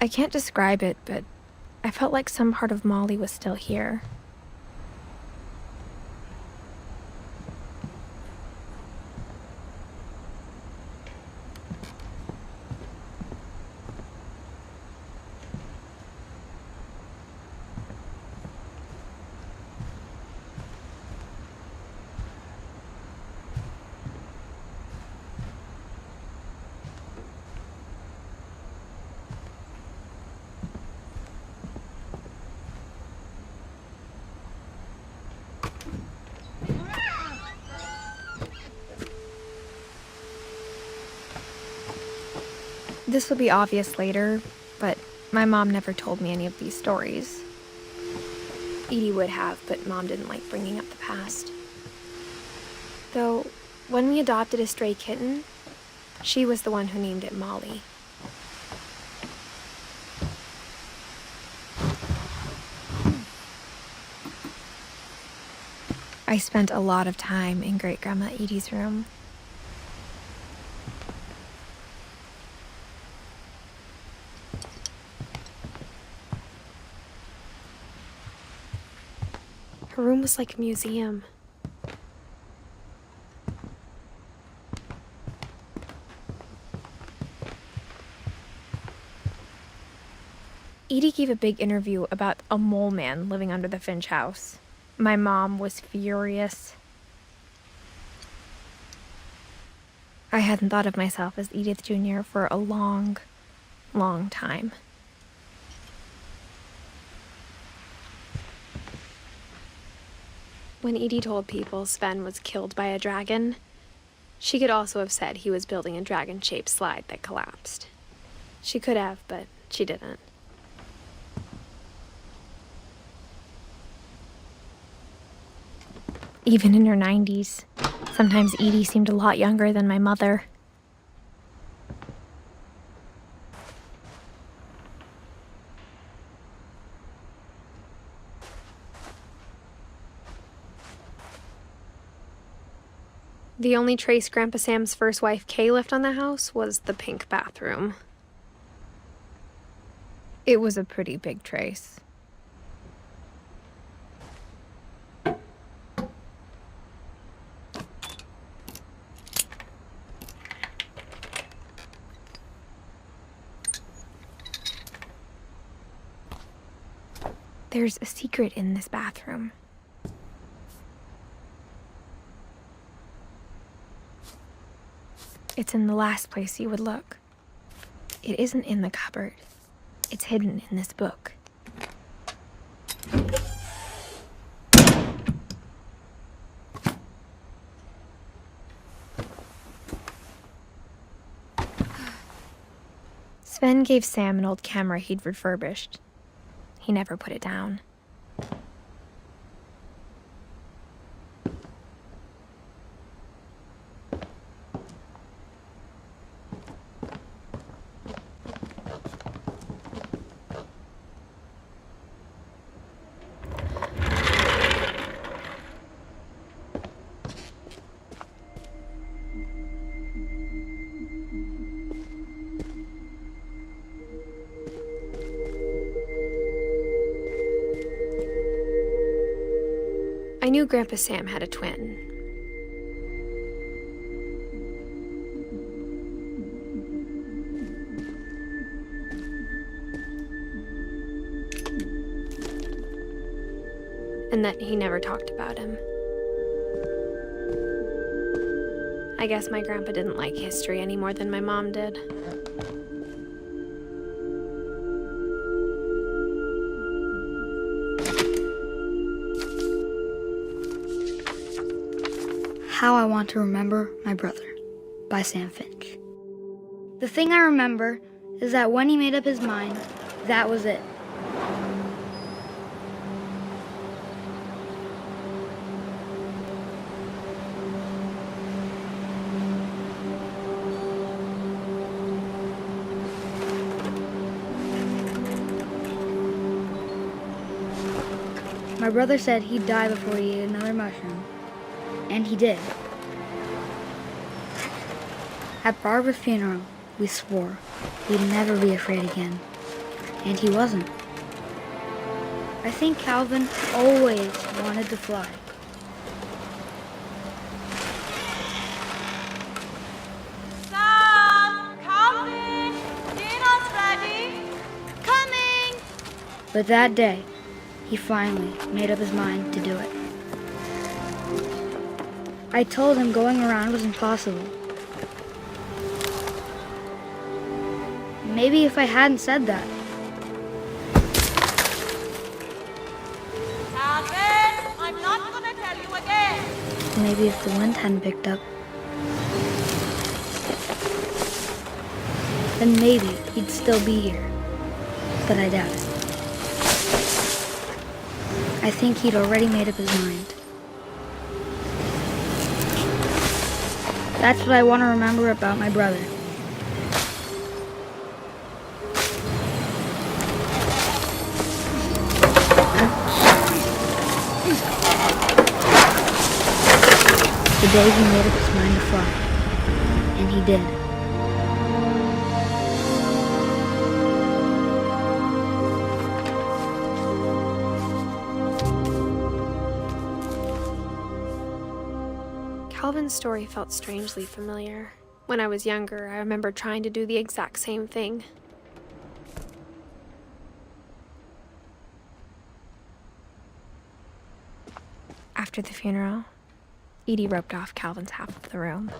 I can't describe it, but I felt like some part of Molly was still here. This will be obvious later, but my mom never told me any of these stories. Edie would have, but Mom didn't like bringing up the past. Though, when we adopted a stray kitten, she was the one who named it Molly. I spent a lot of time in Great-Grandma Edie's room. Her room was like a museum. Edie gave a big interview about a mole man living under the Finch house. My mom was furious. I hadn't thought of myself as Edith Jr. for a long, long time. When Edie told people Sven was killed by a dragon, she could also have said he was building a dragon-shaped slide that collapsed. She could have, but she didn't. Even in her 90s, sometimes Edie seemed a lot younger than my mother. The only trace Grandpa Sam's first wife, Kay, left on the house was the pink bathroom. It was a pretty big trace. There's a secret in this bathroom. It's in the last place you would look. It isn't in the cupboard. It's hidden in this book. Sven gave Sam an old camera he'd refurbished. He never put it down. I knew Grandpa Sam had a twin. And that he never talked about him. I guess my grandpa didn't like history any more than my mom did. How I Want to Remember My Brother by Sam Finch. The thing I remember is that when he made up his mind, that was it. My brother said he'd die before he ate another mushroom. And he did. At Barbara's funeral, we swore we'd never be afraid again. and he wasn't. I think Calvin always wanted to fly. Sam! Calvin! Dinner's ready! Coming! But that day, he finally made up his mind to do it. I told him going around was impossible. Maybe if I hadn't said that, Calvin! I'm not gonna tell you again! maybe if the wind hadn't picked up, then maybe he'd still be here. But I doubt it. I think he'd already made up his mind. That's what I want to remember about my brother. The day he made up his mind to fly. And he did. Calvin's story felt strangely familiar. When I was younger, I remember trying to do the exact same thing. After the funeral, Edie roped off Calvin's half of the room.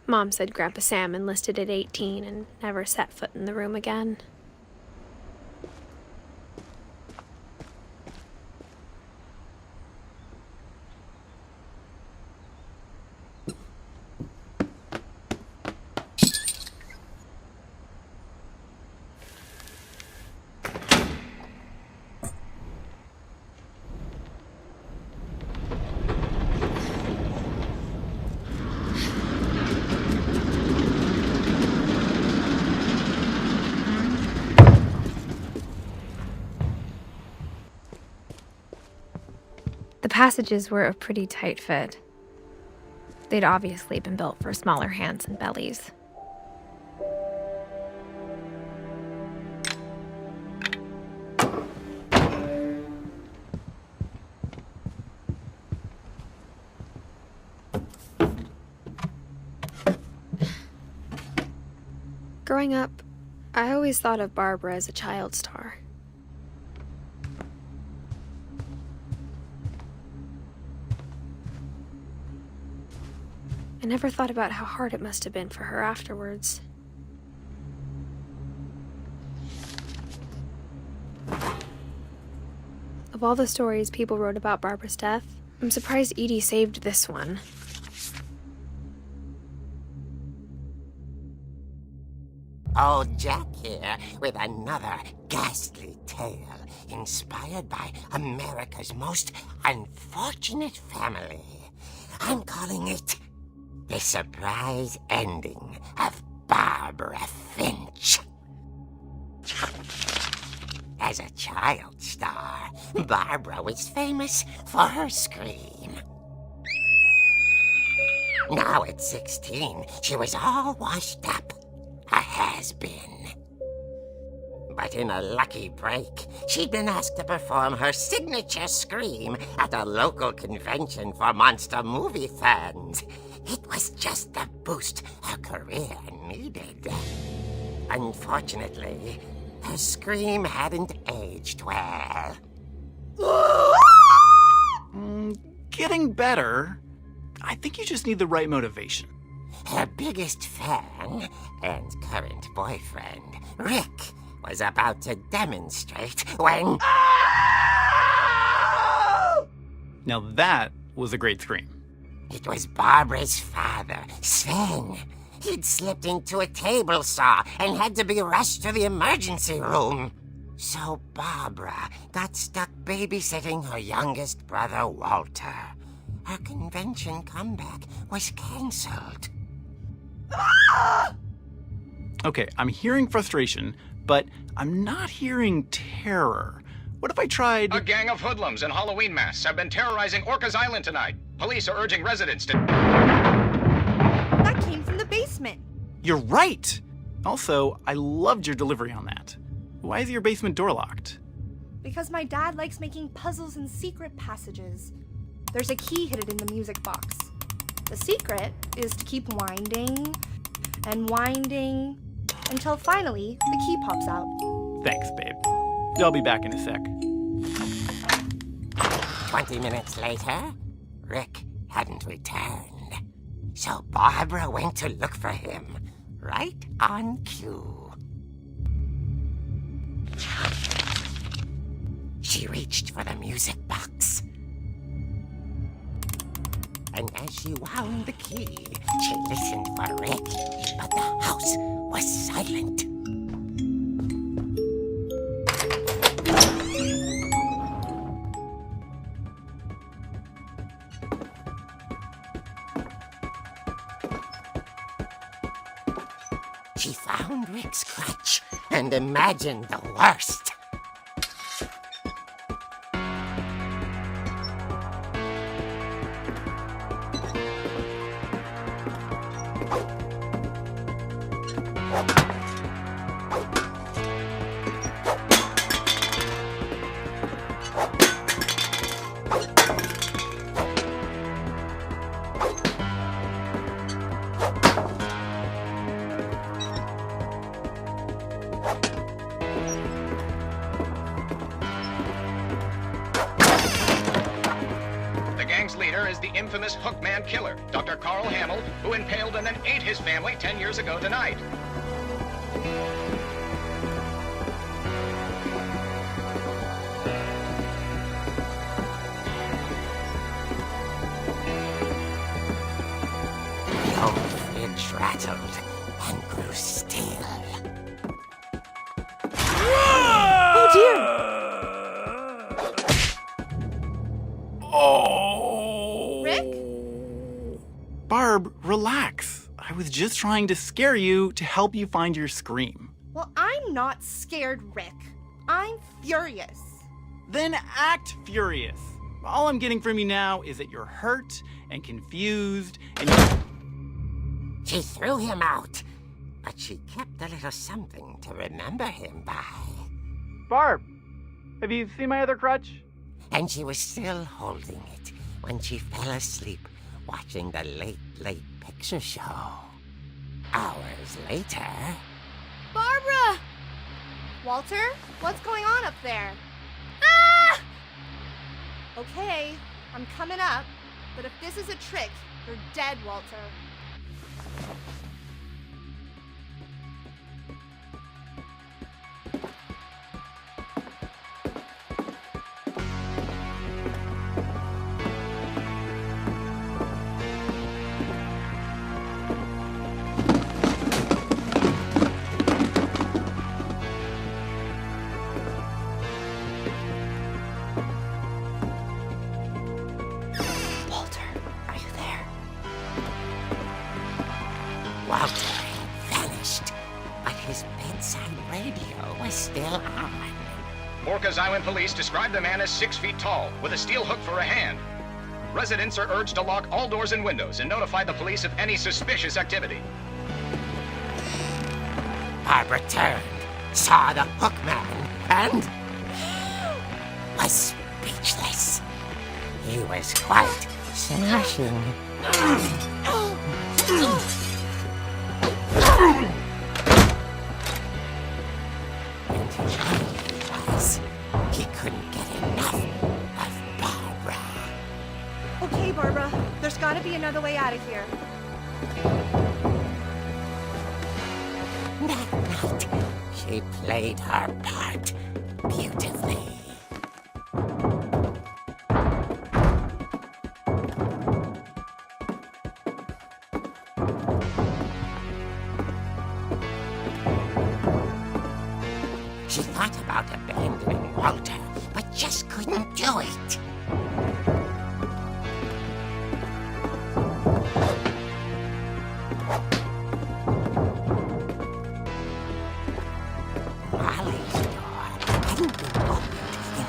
Mom said Grandpa Sam enlisted at 18 and never set foot in the room again. The passages were a pretty tight fit. They'd obviously been built for smaller hands and bellies. Growing up, I always thought of Barbara as a child star. I never thought about how hard it must have been for her afterwards. Of all the stories people wrote about Barbara's death, I'm surprised Edie saved this one. Old Jack here with another ghastly tale inspired by America's most unfortunate family. I'm calling it The Surprise Ending of Barbara Finch. As a child star, Barbara was famous for her scream. Now at 16, she was all washed up. A has-been. But in a lucky break, she'd been asked to perform her signature scream at a local convention for monster movie fans. It was just the boost her career needed. Unfortunately, her scream hadn't aged well. Getting better. I think you just need the right motivation. Her biggest fan and current boyfriend, Rick, was about to demonstrate when... Now that was a great scream. It was Barbara's father, Sven. He'd slipped into a table saw and had to be rushed to the emergency room. So Barbara got stuck babysitting her youngest brother, Walter. Her convention comeback was canceled. Okay, I'm hearing frustration, but I'm not hearing terror. What if I tried... A gang of hoodlums in Halloween masks have been terrorizing Orcas Island tonight. Police are urging residents to... That came from the basement. You're right! Also, I loved your delivery on that. Why is your basement door locked? Because my dad likes making puzzles and secret passages. There's a key hidden in the music box. The secret is to keep winding and winding until finally the key pops out. Thanks, babe. I'll be back in a sec. 20 minutes later, Rick hadn't returned. So Barbara went to look for him, right on cue. She reached for the music box. And as she wound the key, she listened for Rick, but the house was silent. She found Rick's crutch and imagined the worst. Leader is the infamous Hookman killer, Dr. Carl Hamill, who impaled and then ate his family 10 years ago tonight. The old fridge rattled and grew still. Oh dear! Barb, relax. I was just trying to scare you to help you find your scream. Well, I'm not scared, Rick. I'm furious. Then act furious. All I'm getting from you now is that you're hurt and confused and She threw him out, but she kept a little something to remember him by. Barb, have you seen my other crutch? And she was still holding it when she fell asleep watching the late picture show. Hours later... Barbara! Walter, what's going on up there? Ah! Okay, I'm coming up, but if this is a trick, you're dead, Walter. Walter had vanished, but his bedside radio was still on. Orcas Island police describe the man as 6 feet tall, with a steel hook for a hand. Residents are urged to lock all doors and windows and notify the police of any suspicious activity. Barbara turned, saw the hook man, and was speechless. He was quite smashing. And he couldn't get enough of Barbara. Okay, Barbara, there's gotta be another way out of here. That night, she played her part beautifully. She thought about abandoning Walter, but just couldn't do it. Molly's door hadn't been opened in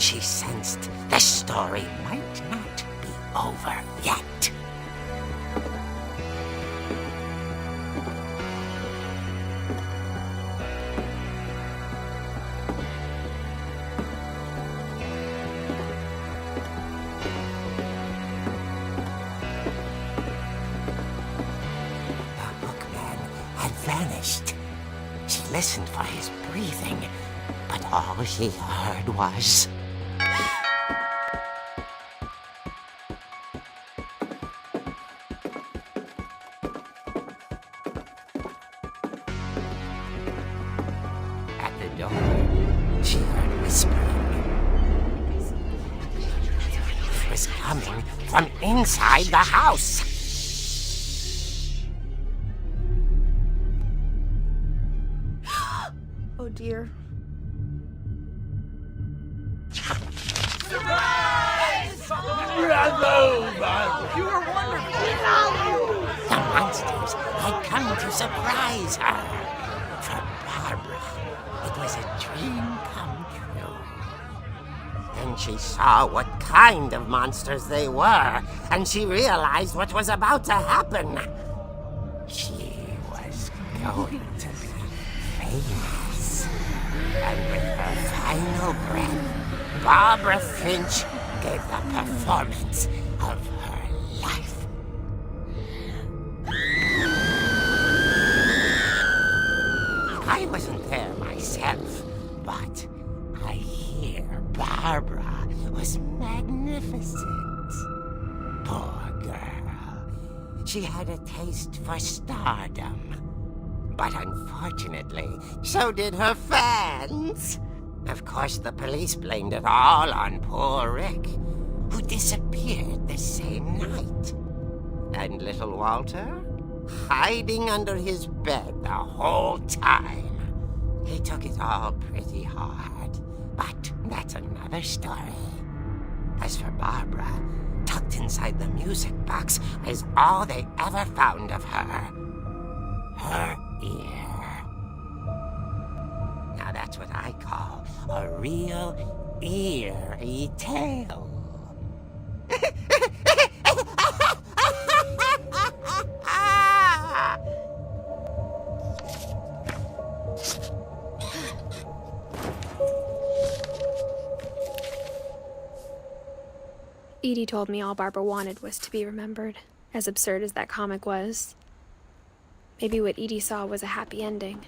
she sensed the story might not be over yet. The hookman had vanished. She listened for his breathing, but all she heard was... At the door, she heard whispering. It was coming from inside the house. Oh dear. The monsters had come to surprise her. For Barbara, it was a dream come true. Then she saw what kind of monsters they were, and she realized what was about to happen. She was going to be famous. And with her final breath, Barbara Finch gave the performance of her life. I wasn't there myself, but I hear Barbara was magnificent. Poor girl. She had a taste for stardom. But unfortunately, so did her fans. Of course, the police blamed it all on poor Rick, who disappeared the same night. And little Walter? Hiding under his bed the whole time. He took it all pretty hard, but that's another story. As for Barbara, tucked inside the music box is all they ever found of her. Her ear. Now that's what I call a real eerie tale. Edie told me all Barbara wanted was to be remembered, as absurd as that comic was. Maybe what Edie saw was a happy ending.